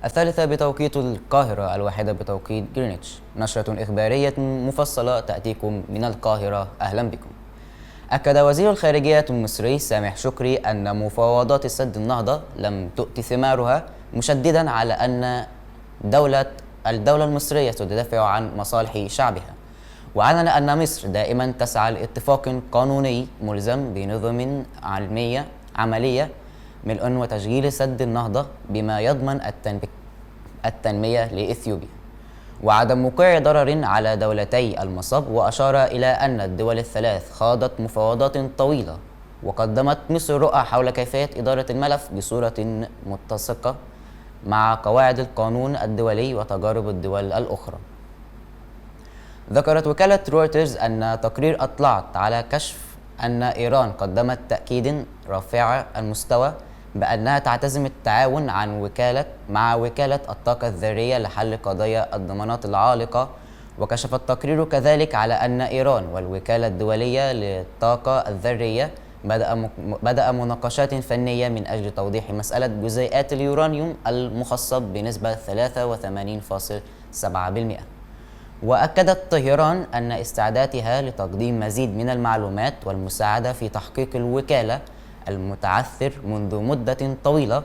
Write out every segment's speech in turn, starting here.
الثالثة بتوقيت القاهرة، الواحدة بتوقيت جرينتش. نشرة إخبارية مفصلة تأتيكم من القاهرة، أهلا بكم. أكد وزير الخارجية المصري سامح شكري أن مفاوضات سد النهضة لم تؤت ثمارها، مشددا على أن الدولة المصرية تدافع عن مصالح شعبها، وأعلن أن مصر دائما تسعى لاتفاق قانوني ملزم بنظم عملية ملء وتشغيل سد النهضة بما يضمن التنمية لإثيوبيا وعدم وقوع ضرر على دولتي المصب. وأشار إلى أن الدول الثلاث خاضت مفاوضات طويلة، وقدمت مصر رؤى حول كيفية إدارة الملف بصورة متسقة مع قواعد القانون الدولي وتجارب الدول الأخرى. ذكرت وكالة رويترز أن تقرير أطلعت على كشف أن إيران قدمت تأكيد رافع المستوى بأنها تعتزم التعاون مع وكالة الطاقة الذرية لحل قضايا الضمانات العالقة. وكشف التقرير كذلك على أن إيران والوكالة الدولية للطاقة الذرية بدأ مناقشات فنية من أجل توضيح مسألة جزيئات اليورانيوم المخصب بنسبة 83.7%. وأكدت طهران أن استعدادها لتقديم مزيد من المعلومات والمساعدة في تحقيق الوكالة المتعثر منذ مدة طويلة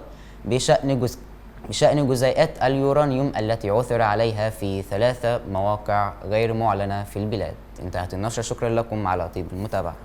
بشأن جزيئات اليورانيوم التي عثر عليها في 3 مواقع غير معلنة في البلاد. انتهت النشرة، شكرا لكم على طيب المتابعة.